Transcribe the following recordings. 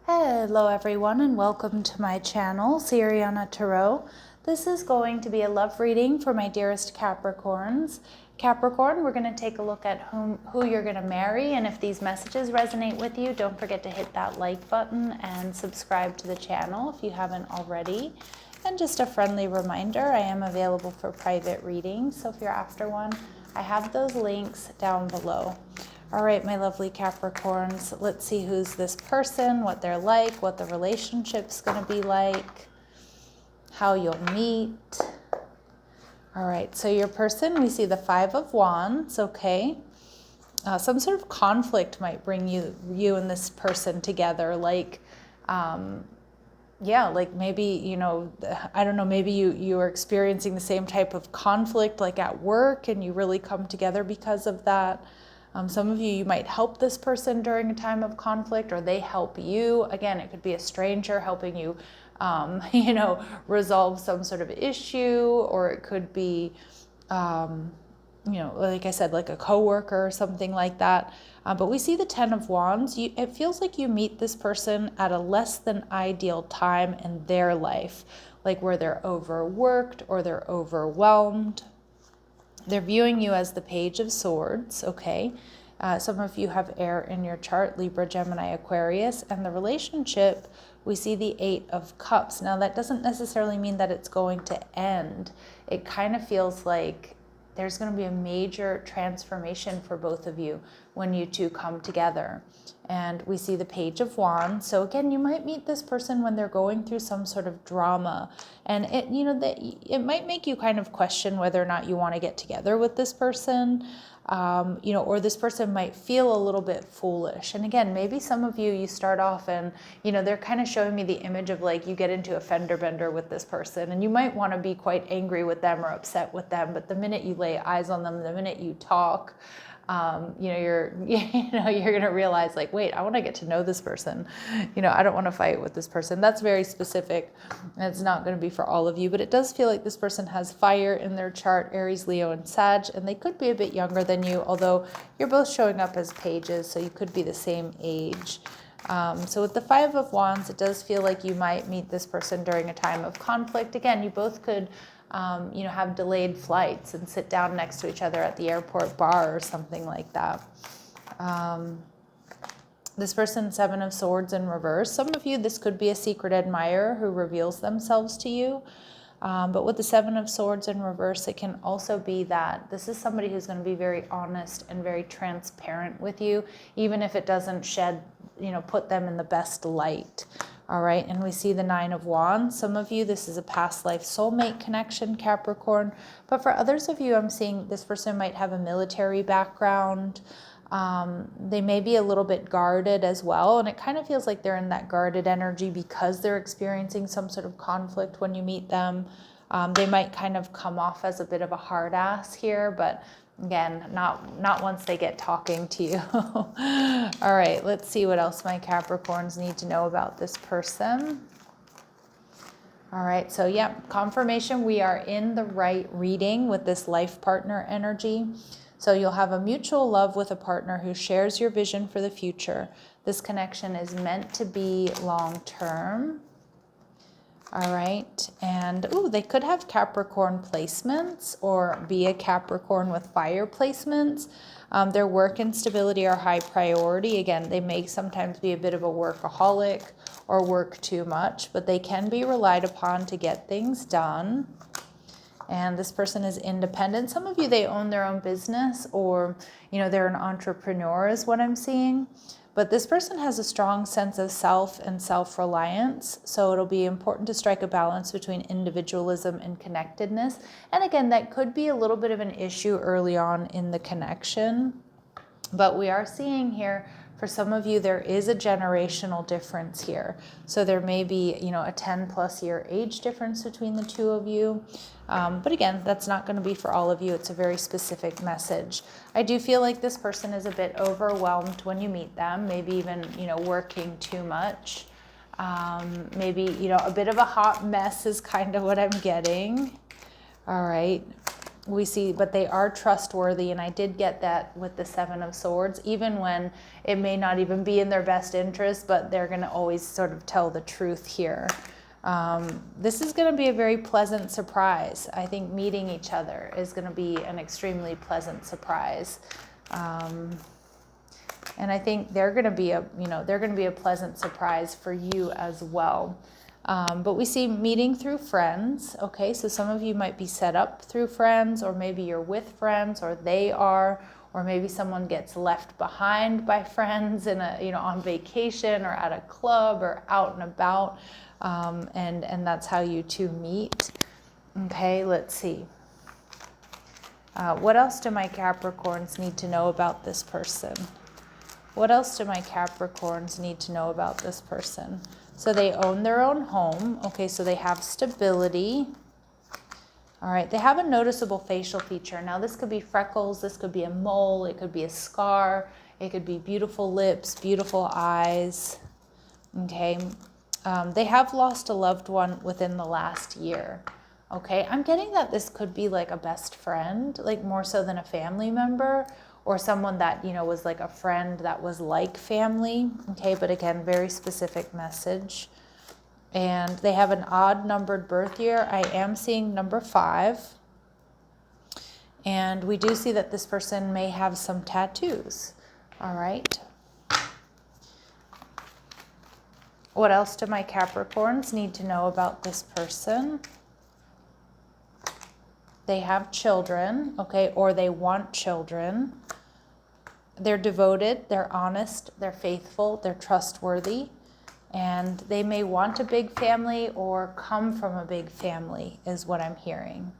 Hello everyone and welcome to my channel, Siriana Tarot. This is going to be a love reading for my dearest Capricorns. Capricorn, we're going to take a look at who you're going to marry, and if these messages resonate with you, don't forget to hit that like button and subscribe to the channel if you haven't already. And just a friendly reminder, I am available for private readings, so if you're after one, I have those links down below. All right, my lovely Capricorns, let's see who's this person, what they're like, what the relationship's going to be like, how you'll meet. All right, so your person, we see the Five of Wands, okay. Some sort of conflict might bring you and this person together, like, yeah, like maybe, you know, I don't know, maybe you are experiencing the same type of conflict like at work and you really come together because of that. Some of you might help this person during a time of conflict, or they help you. Again, it could be a stranger helping you, you know, resolve some sort of issue, or it could be, you know, like I said, like a coworker or something like that. But we see the Ten of Wands. It feels like you meet this person at a less than ideal time in their life, like where they're overworked or they're overwhelmed. They're viewing you as the Page of Swords, okay? Some of you have air in your chart, Libra, Gemini, Aquarius, and the relationship, we see the Eight of Cups. Now, that doesn't necessarily mean that it's going to end. It kind of feels like there's going to be a major transformation for both of you when you two come together. And we see the Page of Wands. So again, you might meet this person when they're going through some sort of drama. And it, you know, it might make you kind of question whether or not you want to get together with this person. You know, or this person might feel a little bit foolish. And again, maybe some of you start off and, you know, they're kind of showing me the image of like you get into a fender bender with this person and you might want to be quite angry with them or upset with them. But the minute you lay eyes on them, the minute you talk, you know, you're going to realize like, wait, I want to get to know this person. You know, I don't want to fight with this person. That's very specific. And it's not going to be for all of you, but it does feel like this person has fire in their chart, Aries, Leo, and Sag, and they could be a bit younger than you, although you're both showing up as pages, so you could be the same age. So with the Five of Wands, it does feel like you might meet this person during a time of conflict. Again, you both could you know, have delayed flights and sit down next to each other at the airport bar or something like that. This person, Seven of Swords in reverse. Some of you, this could be a secret admirer who reveals themselves to you. But with the Seven of Swords in reverse, it can also be that this is somebody who's going to be very honest and very transparent with you, even if it doesn't shed, you know, put them in the best light. All right, and we see the Nine of Wands. Some of you, this is a past life soulmate connection, Capricorn. But for others of you, I'm seeing this person might have a military background. They may be a little bit guarded as well. And it kind of feels like they're in that guarded energy because they're experiencing some sort of conflict when you meet them. They might kind of come off as a bit of a hard ass here, but again, not once they get talking to you. All right, let's see what else my Capricorns need to know about this person. All right, so yeah, confirmation we are in the right reading with this life partner energy. So you'll have a mutual love with a partner who shares your vision for the future. This connection is meant to be long-term. All right, and ooh, they could have Capricorn placements or be a Capricorn with fire placements. Their work and stability are high priority. Again, they may sometimes be a bit of a workaholic or work too much, but they can be relied upon to get things done. And this person is independent. Some of you, they own their own business, or, you know, they're an entrepreneur is what I'm seeing. But this person has a strong sense of self and self-reliance. So it'll be important to strike a balance between individualism and connectedness. And again, that could be a little bit of an issue early on in the connection. But we are seeing here, for some of you, there is a generational difference here. So there may be, you know, a 10+ year age difference between the two of you. But again, that's not going to be for all of you. It's a very specific message. I do feel like this person is a bit overwhelmed when you meet them, maybe even, you know, working too much. Maybe, you know, a bit of a hot mess is kind of what I'm getting. All right. We see, but they are trustworthy, and I did get that with the Seven of Swords, even when it may not even be in their best interest, but they're going to always sort of tell the truth here. This is going to be a very pleasant surprise. I think meeting each other is going to be an extremely pleasant surprise. And I think they're going to be a pleasant surprise for you as well. But we see meeting through friends. Okay, so some of you might be set up through friends, or maybe you're with friends, or they are, or maybe someone gets left behind by friends in a, on vacation or at a club or out and about. And that's how you two meet. Okay, let's see. What else do my Capricorns need to know about this person? What else do my Capricorns need to know about this person? So they own their own home. Okay, so they have stability. All right, they have a noticeable facial feature. Now this could be freckles, this could be a mole, it could be a scar, it could be beautiful lips, beautiful eyes. Okay, they have lost a loved one within the last year. Okay, I'm getting that this could be like a best friend, like more so than a family member, or someone that, was like a friend that was like family. Okay, but again, very specific message. And they have an odd numbered birth year. I am seeing number 5. And we do see that this person may have some tattoos. All right. What else do my Capricorns need to know about this person? They have children, okay, or they want children. They're devoted, they're honest, they're faithful, they're trustworthy, and they may want a big family or come from a big family is what I'm hearing.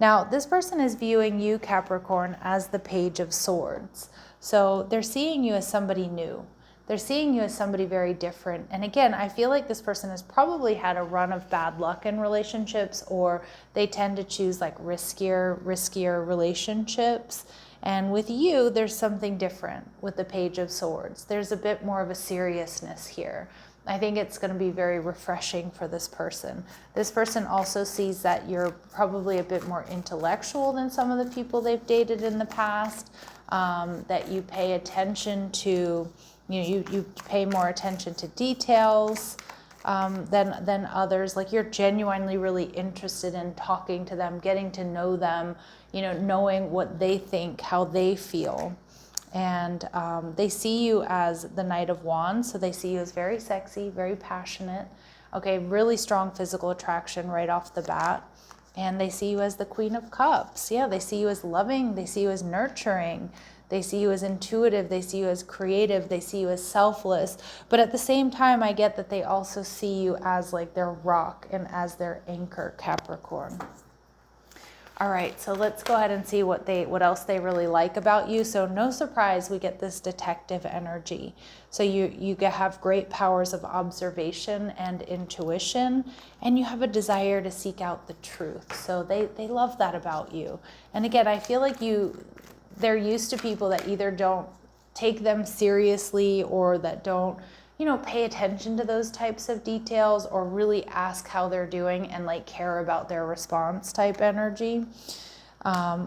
Now, this person is viewing you, Capricorn, as the Page of Swords. So they're seeing you as somebody new. They're seeing you as somebody very different. And again, I feel like this person has probably had a run of bad luck in relationships, or they tend to choose like riskier relationships. And with you, there's something different with the Page of Swords. There's a bit more of a seriousness here. I think it's going to be very refreshing for this person. This person also sees that you're probably a bit more intellectual than some of the people they've dated in the past, that you pay attention to, you pay more attention to details than others. Like you're genuinely really interested in talking to them, getting to know them, knowing what they think, how they feel. And they see you as the Knight of Wands, so they see you as very sexy, very passionate, okay, really strong physical attraction right off the bat. And they see you as the Queen of Cups. Yeah, they see you as loving, they see you as nurturing, they see you as intuitive, they see you as creative, they see you as selfless. But at the same time, I get that they also see you as like their rock and as their anchor, Capricorn. All right, so let's go ahead and see what else they really like about you. So no surprise, we get this detective energy. So you have great powers of observation and intuition, and you have a desire to seek out the truth. So they love that about you. And again, I feel like they're used to people that either don't take them seriously, or that don't pay attention to those types of details, or really ask how they're doing and like care about their response type energy.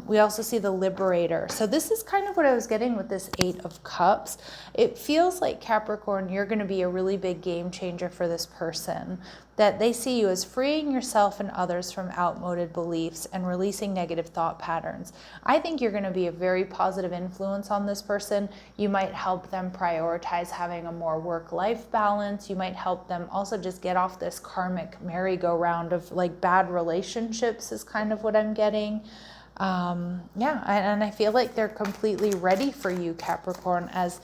We also see the Liberator. So this is kind of what I was getting with this 8 of Cups. It feels like, Capricorn, you're going to be a really big game changer for this person, that they see you as freeing yourself and others from outmoded beliefs and releasing negative thought patterns. I think you're going to be a very positive influence on this person. You might help them prioritize having a more work-life balance. You might help them also just get off this karmic merry-go-round of like bad relationships is kind of what I'm getting. And I feel like they're completely ready for you, Capricorn, as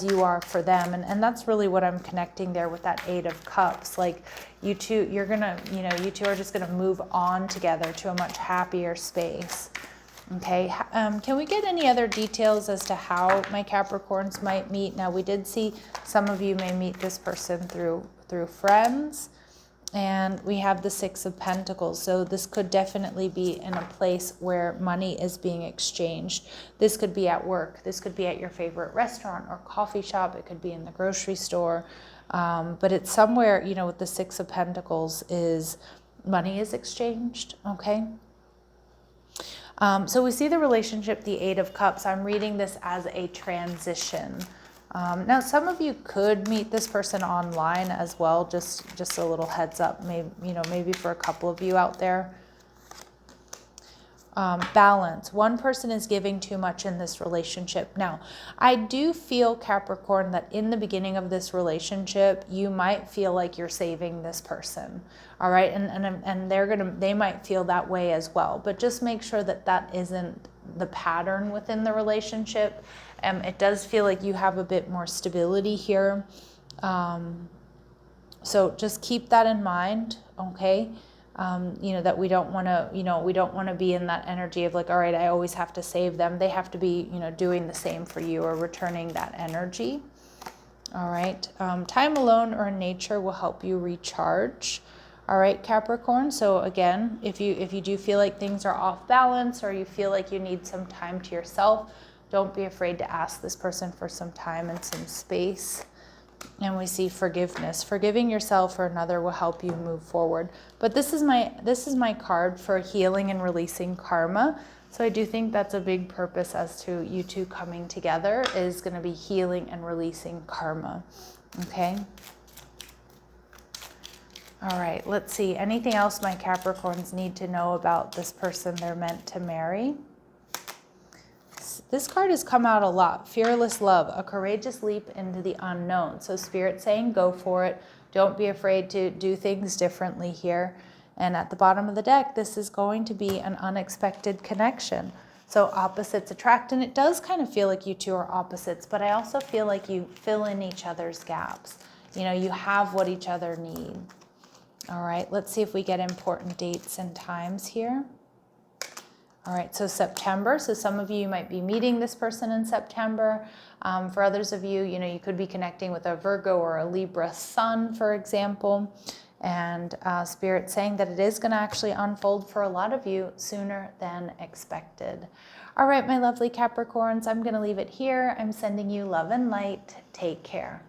you are for them. And that's really what I'm connecting there with that 8 of Cups. Like you two are just gonna move on together to a much happier space. Okay, can we get any other details as to how my Capricorns might meet? Now, we did see some of you may meet this person through friends. And we have the 6 of Pentacles. So this could definitely be in a place where money is being exchanged. This could be at work. This could be at your favorite restaurant or coffee shop. It could be in the grocery store. But it's somewhere, with the 6 of Pentacles is money is exchanged. Okay. So we see the relationship, the Eight of Cups. I'm reading this as a transition. Now, some of you could meet this person online as well. Just a little heads up, maybe, maybe for a couple of you out there. Balance. One person is giving too much in this relationship. Now, I do feel, Capricorn, that in the beginning of this relationship, you might feel like you're saving this person. All right. And they might feel that way as well. But just make sure that that isn't the pattern within the relationship. It does feel like you have a bit more stability here. So just keep that in mind. Okay. That we don't want to, be in that energy of like, all right, I always have to save them. They have to be, doing the same for you or returning that energy. All right. Time alone or in nature will help you recharge. All right, Capricorn. So again, if you do feel like things are off balance or you feel like you need some time to yourself, don't be afraid to ask this person for some time and some space. And we see forgiveness. Forgiving yourself or another will help you move forward. But this is my card for healing and releasing karma. So I do think that's a big purpose as to you two coming together is going to be healing and releasing karma. Okay. All right. Let's see. Anything else my Capricorns need to know about this person they're meant to marry? This card has come out a lot. Fearless love, a courageous leap into the unknown. So Spirit saying go for it. Don't be afraid to do things differently here. And at the bottom of the deck, this is going to be an unexpected connection. So opposites attract, and it does kind of feel like you two are opposites, but I also feel like you fill in each other's gaps. You have what each other need. All right, let's see if we get important dates and times here. All right, so September. So some of you might be meeting this person in September. For others of you, you could be connecting with a Virgo or a Libra sun, for example. And Spirit saying that it is going to actually unfold for a lot of you sooner than expected. All right, my lovely Capricorns, I'm going to leave it here. I'm sending you love and light. Take care.